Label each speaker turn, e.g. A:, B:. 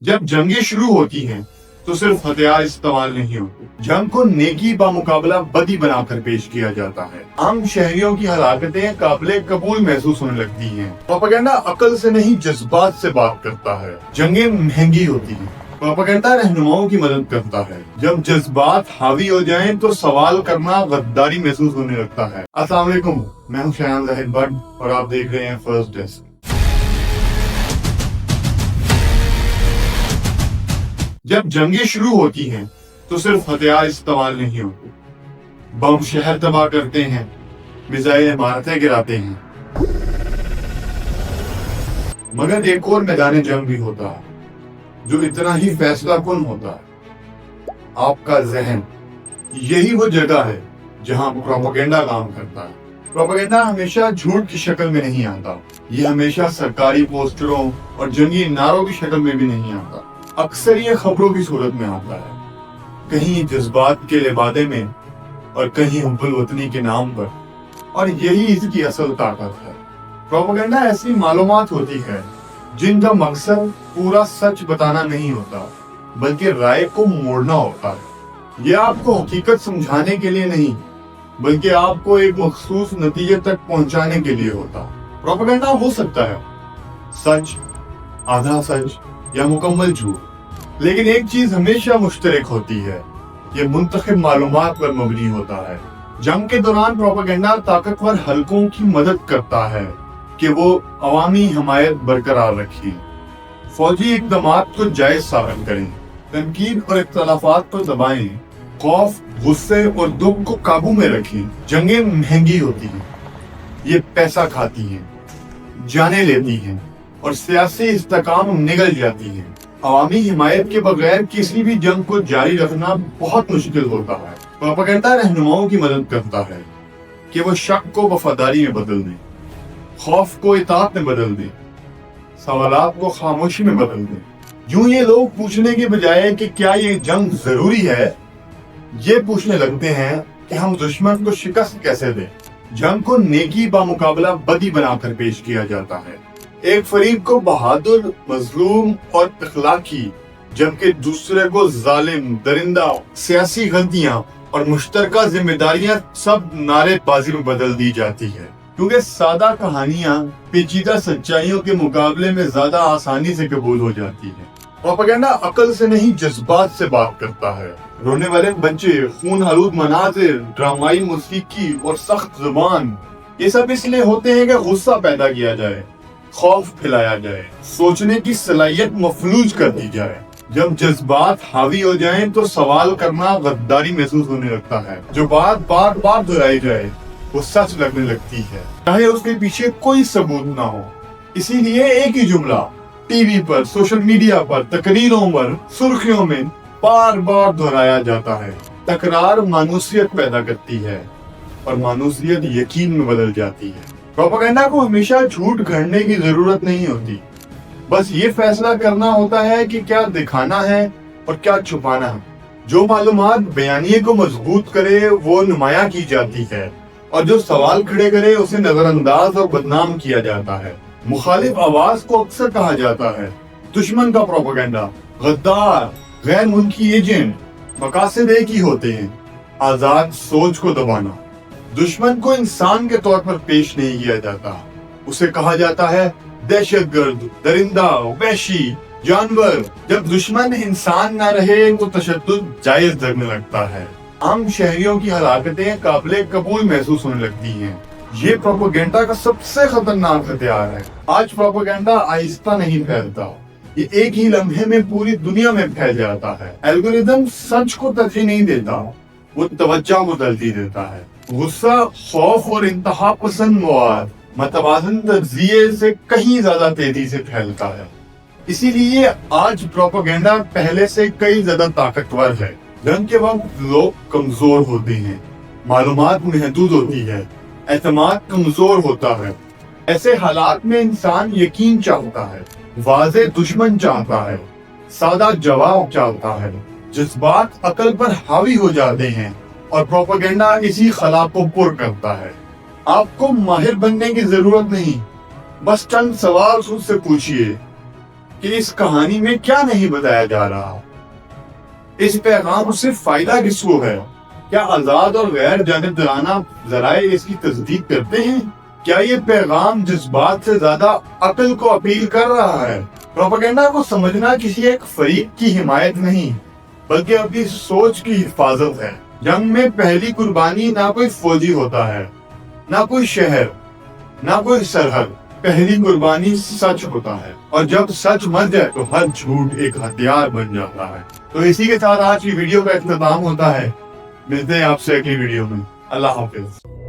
A: जब जंगें शुरू होती हैं तो सिर्फ हथियार इस्तेमाल नहीं होते, जंग को नेकी बामुकाबला बदी बनाकर पेश किया जाता है। आम शहरियों की हलाकतें काबिले कबूल महसूस होने लगती हैं। प्रोपेगेंडा अकल से नहीं जज्बात से बात करता है। जंगें महंगी होती हैं, प्रोपेगेंडा रहनुमाओं की मदद करता है। जब जज्बात हावी हो जाएं तो सवाल करना गद्दारी महसूस होने लगता है। अस्सलाम वालेकुम, मैं हूं शायान जाहिद भट्ट और आप देख रहे हैं फर्स्ट डेस्क। जब जंगें शुरू होती हैं तो सिर्फ हथियार इस्तेमाल नहीं होते, बम शहर तबाह करते हैं, मिसाइल इमारतें गिराते हैं, मगर एक और मैदान जंग भी होता है जो इतना ही फैसला कुन होता है, आपका जहन। यही वो जगह है जहां प्रोपेगेंडा काम करता है। प्रोपेगेंडा हमेशा झूठ की शक्ल में नहीं आता, ये हमेशा सरकारी पोस्टरों और जंगी नारों की शक्ल में भी नहीं आता। अक्सर ये खबरों की सूरत में आता है, कहीं जज्बात के लिबादे में और कहीं हुब्बुल वतनी के नाम पर, और यही इसकी असल ताकत है। प्रोपेगेंडा ऐसी मालूमात होती है जिनका मकसद पूरा सच बताना नहीं होता, बल्कि राय को मोड़ना होता है। यह आपको हकीकत समझाने के लिए नहीं, बल्कि आपको एक मखसूस नतीजे तक पहुंचाने के लिए होता। प्रोपेगेंडा हो सकता है सच, आधा सच या मुकम्मल झूठ, लेकिन एक चीज हमेशा मुश्तरक होती है, ये मुंतखब मालूमात पर मबनी होता है। जंग के दौरान प्रोपेगेंडा ताकतवर हलकों की मदद करता है कि वो अवामी हमायत बरकरार रखें, फौजी इक़दामात को जायज साबित करें, तनकीद और इख्तलाफात को दबाएं, खौफ, गुस्से और दुख को काबू में रखें। जंगें महंगी होती हैं, ये पैसा खाती हैं, जाने लेती हैं और सियासी इस्तेकाम निगल जाती है। अवामी हिमायत के बगैर किसी भी जंग को जारी रखना बहुत मुश्किल होता है। प्रोपेगेंडा रहनुमाओं की मदद करता है कि वो शक को वफादारी में बदल दें, खौफ को इताअत में बदल दें, सवालात को खामोशी में बदल दें। यूं ये लोग पूछने के बजाय कि क्या ये जंग जरूरी है, ये पूछने लगते हैं कि हम दुश्मन को शिकस्त कैसे दें। जंग को नेकी बामुकाबला बदी बनाकर पेश किया जाता है। एक फरीक को बहादुर, मजलूम और इखलाकी, जबकि दूसरे को जालिम, दरिंदा। सियासी गलतियां और मुश्तरका जिम्मेदारियां सब नारेबाजी में बदल दी जाती है, क्योंकि सादा कहानियां पेचीदा सच्चाइयों के मुकाबले में ज्यादा आसानी से कबूल हो जाती है। प्रोपेगेंडा अकल से नहीं जज्बात से बात करता है। रोने वाले बच्चे, खून आलूद मनाजिर, ड्रामाई मौसीकी और सख्त जुबान, ये सब इसलिए होते हैं कि गुस्सा पैदा किया जाए, खौफ फैलाया जाए, सोचने की सलाहियत मफलूज कर दी जाए। जब जज्बात हावी हो जाएं तो सवाल करना गद्दारी महसूस होने लगता है। जो बात बार बार दोहराई जाए वो सच लगने लगती है, चाहे उसके पीछे कोई सबूत ना हो। इसीलिए एक ही जुमला टीवी पर, सोशल मीडिया पर, तकरीरों पर, सुर्खियों में बार बार दोहराया जाता है। तकरार मानूसियत पैदा करती है और मानूसियत यकीन में बदल जाती है। प्रोपेगेंडा को हमेशा झूठ गढ़ने की जरूरत नहीं होती, बस ये फैसला करना होता है कि क्या दिखाना है और क्या छुपाना है। जो मालूमात बयानिए को मजबूत करे वो नुमाया की जाती है, और जो सवाल खड़े करे उसे नजरअंदाज और बदनाम किया जाता है। मुखालिफ आवाज को अक्सर कहा जाता है दुश्मन का प्रोपेगेंडा, गद्दार, गैर मुल्की एजेंट। मकासद एक ही होते हैं, आजाद सोच को दबाना। दुश्मन को इंसान के तौर पर पेश नहीं किया जाता, उसे कहा जाता है दहशतगर्द, दरिंदा, वहशी, जानवर। जब दुश्मन इंसान न रहे तो तशद्दुद जायज लगने लगता है। आम शहरियों की हलाकतें काबिले कबूल महसूस होने लगती हैं। ये प्रोपेगेंडा का सबसे खतरनाक हथियार है। आज प्रोपेगेंडा आहिस्ता नहीं फैलता, ये एक ही लम्हे में पूरी दुनिया में फैल जाता है। एल्गोरिदम सच को तरजीह नहीं देता, वो तवज्जो को तरजीह देता है। गुस्सा, खौफ और इंतहा पसंद मवाद मतवाजन तज्जिये से कहीं ज्यादा तेजी से फैलता है। इसीलिए आज प्रोपेगेंडा पहले से कई ज्यादा ताकतवर है। जंग के वक्त लोग कमजोर होते हैं, मालूमात महदूद होती है, एतमाद कमजोर होता है। ऐसे हालात में इंसान यकीन चाहता है, वाज़े दुश्मन चाहता है, सादा जवाब चाहता है। जज्बात अकल पर हावी हो जाते हैं और प्रोपेगेंडा इसी खला को पुर करता है। आपको माहिर बनने की जरूरत नहीं, बस चंद सवाल खुद से पूछिए, کہ اس کہانی میں کیا نہیں بتایا جا رہا؟ اس پیغام سے فائدہ کس کو ہے؟ کیا آزاد اور غیر جانبدارانہ ذرائع اس کی تصدیق کرتے ہیں؟ کیا یہ پیغام جذبات سے زیادہ عقل کو اپیل کر رہا ہے؟ پروپیگنڈا کو سمجھنا کسی ایک فریق کی حمایت نہیں بلکہ اپنی سوچ کی حفاظت ہے۔ جنگ میں پہلی قربانی نہ کوئی فوجی ہوتا ہے، نہ کوئی شہر، نہ کوئی سرحد، پہلی قربانی سچ ہوتا ہے، اور جب سچ مر جائے تو ہر جھوٹ ایک ہتھیار بن جاتا ہے۔ تو اسی کے ساتھ آج کی ویڈیو کا اختتام ہوتا ہے۔ ملتے ہیں آپ سے اگلی ویڈیو میں۔ اللہ حافظ۔